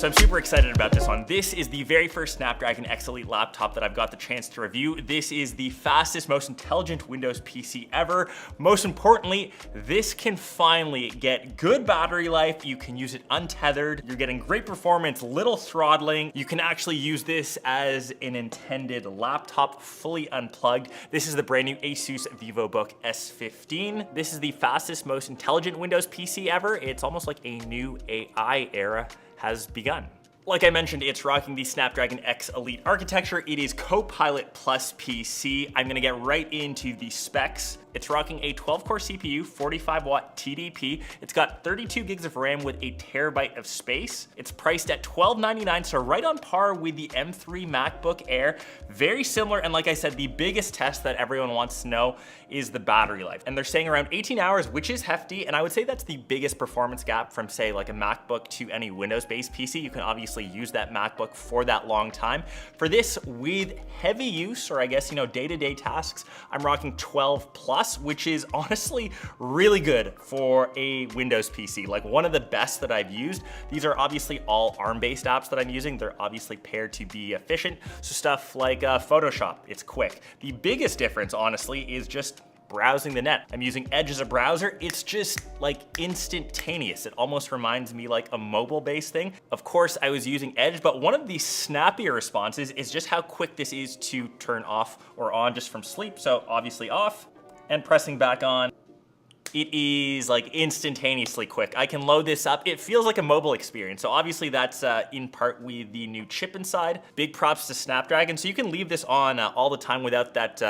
So I'm super excited about this one. This is the very first Snapdragon X Elite laptop that I've got the chance to review. This is the fastest, most intelligent Windows PC ever. Most importantly, this can finally get good battery life. You can use it untethered. You're getting great performance, little throttling. You can actually use this as an intended laptop, fully unplugged. This is the brand new ASUS Vivobook S15. This is the fastest, most intelligent Windows PC ever. It's almost like a new AI era has begun. Like I mentioned, it's rocking the Snapdragon X Elite architecture. It is Copilot plus PC. I'm gonna get right into the specs. It's rocking a 12-core CPU, 45-watt TDP. It's got 32 gigs of RAM with a terabyte of space. It's priced at $1299, so right on par with the M3 MacBook Air. Very similar, and like I said, the biggest test that everyone wants to know is the battery life. And they're saying around 18 hours, which is hefty, and I would say that's the biggest performance gap from, say, like a MacBook to any Windows-based PC. You can obviously use that MacBook for that long time. For this, with heavy use, or I guess, day-to-day tasks, I'm rocking 12 plus, which is honestly really good for a Windows PC, like one of the best that I've used. These are obviously all ARM-based apps that I'm using. They're obviously paired to be efficient. So stuff like Photoshop, it's quick. The biggest difference, honestly, is just browsing the net. I'm using Edge as a browser. It's just like instantaneous. It almost reminds me like a mobile-based thing. Of course, I was using Edge, but one of the snappier responses is just how quick this is to turn off or on just from sleep. So obviously off and pressing back on. It is like instantaneously quick. I can load this up. It feels like a mobile experience. So obviously that's in part with the new chip inside. Big props to Snapdragon. So you can leave this on all the time without that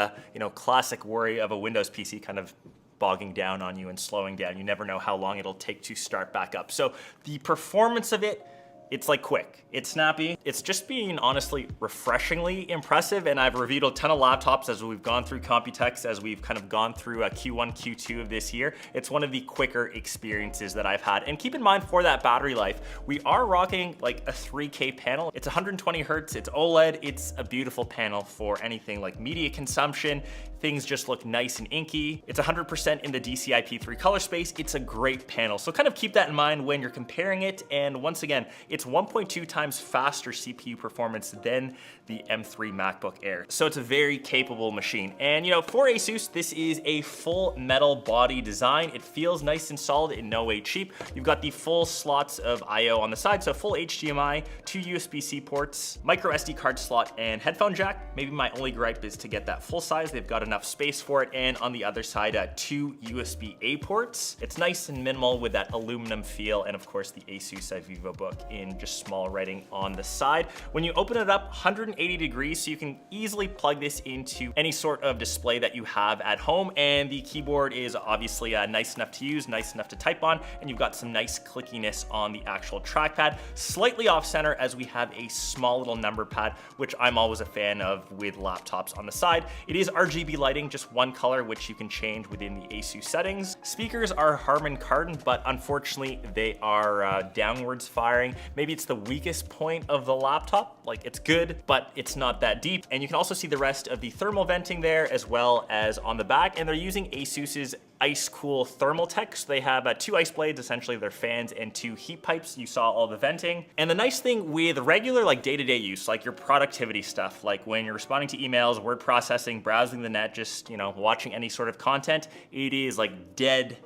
classic worry of a Windows PC kind of bogging down on you and slowing down. You never know how long it'll take to start back up. So the performance of it, it's like quick, it's snappy. It's just being honestly refreshingly impressive. And I've reviewed a ton of laptops as we've gone through Computex, as we've kind of gone through Q1, Q2 of this year. It's one of the quicker experiences that I've had. And keep in mind for that battery life, we are rocking like a 3K panel. It's 120 Hertz, it's OLED. It's a beautiful panel for anything like media consumption. Things just look nice and inky. It's 100% in the DCI-P3 color space. It's a great panel. So kind of keep that in mind when you're comparing it. And once again, it's 1.2 times faster CPU performance than the M3 MacBook Air. So it's a very capable machine. And for ASUS, this is a full metal body design. It feels nice and solid, in no way cheap. You've got the full slots of I/O on the side, so full HDMI, 2 USB-C ports, micro SD card slot, and headphone jack. Maybe my only gripe is to get that full size. They've got enough space for it. And on the other side, 2 USB-A ports. It's nice and minimal with that aluminum feel. And of course, the ASUS Vivobook in just small writing on the side. When you open it up, 180 degrees, so you can easily plug this into any sort of display that you have at home. And the keyboard is obviously nice enough to use, nice enough to type on, and you've got some nice clickiness on the actual trackpad. Slightly off center as we have a small little number pad, which I'm always a fan of with laptops on the side. It is RGB lighting, just one color, which you can change within the ASUS settings. Speakers are Harman Kardon, but unfortunately they are downwards firing. Maybe it's the weakest point of the laptop. Like, it's good, but it's not that deep. And you can also see the rest of the thermal venting there, as well as on the back. And they're using ASUS's ice cool thermal tech. So they have 2 ice blades, essentially they're fans, and 2 heat pipes. You saw all the venting. And the nice thing with regular like day-to-day use, like your productivity stuff, like when you're responding to emails, word processing, browsing the net, just watching any sort of content, it is like dead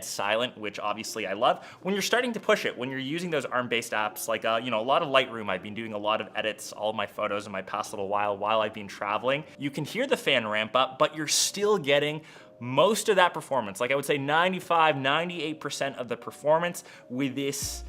silent, which obviously I love. When you're starting to push it, when you're using those ARM-based apps, like a lot of Lightroom, I've been doing a lot of edits, all of my photos in my past little while I've been traveling. You can hear the fan ramp up, but you're still getting most of that performance. Like I would say 95, 98% of the performance with this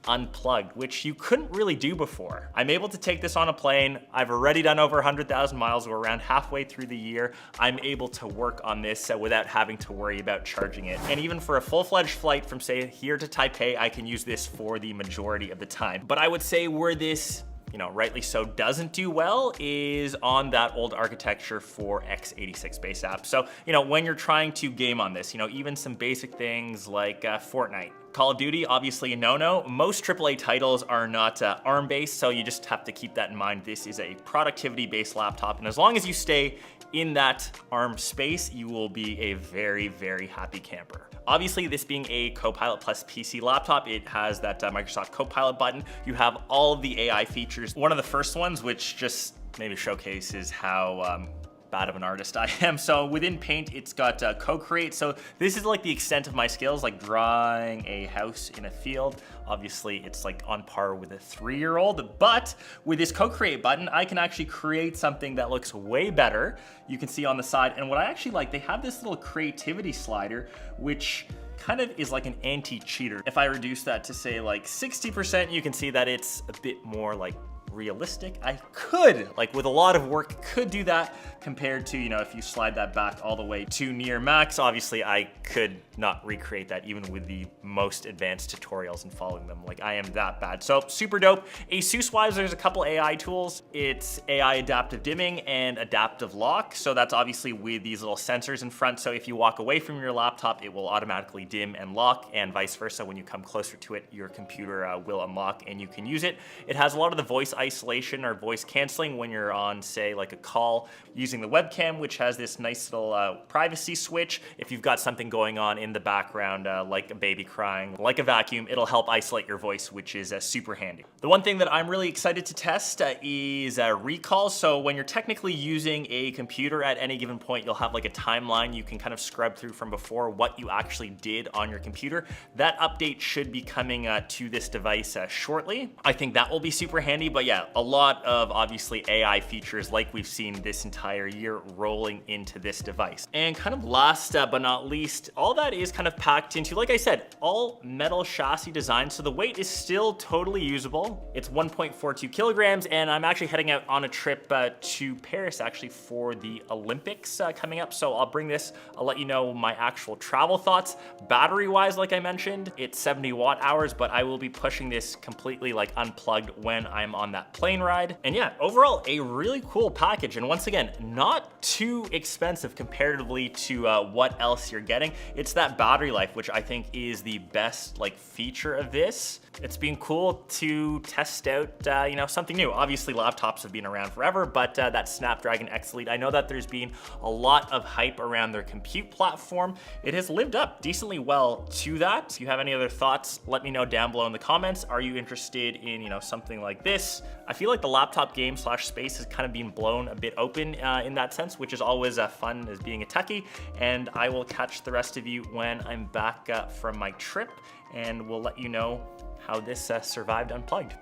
unplugged, which you couldn't really do before. I'm able to take this on a plane. I've already done over 100,000 miles. We're around halfway through the year. I'm able to work on this without having to worry about charging it. And even for a full-fledged flight from, say, here to Taipei, I can use this for the majority of the time. But I would say where this rightly so doesn't do well is on that old architecture for x86 based apps. So, when you're trying to game on this, even some basic things like Fortnite, Call of Duty, obviously a no-no. Most AAA titles are not ARM-based, so you just have to keep that in mind. This is a productivity-based laptop, and as long as you stay in that ARM space, you will be a very, very happy camper. Obviously, this being a Copilot Plus PC laptop, it has that Microsoft Copilot button. You have all of the AI features. One of the first ones, which just maybe showcases how bad of an artist I am. So within Paint, it's got co-create. So this is like the extent of my skills, like drawing a house in a field. Obviously it's like on par with a 3-year-old, but with this co-create button, I can actually create something that looks way better. You can see on the side. And what I actually like, they have this little creativity slider, which kind of is like an anti-cheater. If I reduce that to say like 60%, you can see that it's a bit more like realistic. I could, like with a lot of work, could do that compared to, you know, if you slide that back all the way to near max. Obviously, I could not recreate that even with the most advanced tutorials and following them. Like I am that bad. So super dope. ASUS wise, there's a couple AI tools. It's AI adaptive dimming and adaptive lock. So that's obviously with these little sensors in front. So if you walk away from your laptop, it will automatically dim and lock, and vice versa. When you come closer to it, your computer will unlock and you can use it. It has a lot of the voice isolation or voice canceling when you're on, say, like a call using the webcam, which has this nice little privacy switch. If you've got something going on in the background, like a baby crying, like a vacuum, it'll help isolate your voice, which is super handy. The one thing that I'm really excited to test is recall. So when you're technically using a computer at any given point, you'll have like a timeline you can kind of scrub through from before what you actually did on your computer. That update should be coming to this device shortly. I think that will be super handy, but yeah, a lot of obviously AI features like we've seen this entire year rolling into this device. And kind of last but not least, all that is kind of packed into, like I said, all metal chassis design. So the weight is still totally usable. It's 1.42 kilograms, and I'm actually heading out on a trip to Paris actually for the Olympics coming up. So I'll bring this, I'll let you know my actual travel thoughts. Battery wise, like I mentioned, it's 70 watt hours, but I will be pushing this completely like unplugged when I'm on that plane ride. And yeah, overall a really cool package. And once again, not too expensive comparatively to what else you're getting. It's that battery life, which I think is the best like feature of this. It's been cool to test out, you know, something new. Obviously laptops have been around forever, but that Snapdragon X Elite, I know that there's been a lot of hype around their compute platform. It has lived up decently well to that. If you have any other thoughts, let me know down below in the comments. Are you interested in, you know, something like this? I feel like the laptop game slash space has kind of been blown a bit open in that sense, which is always fun as being a techie. And I will catch the rest of you when I'm back from my trip, and we'll let you know how this survived unplugged.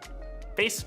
Peace.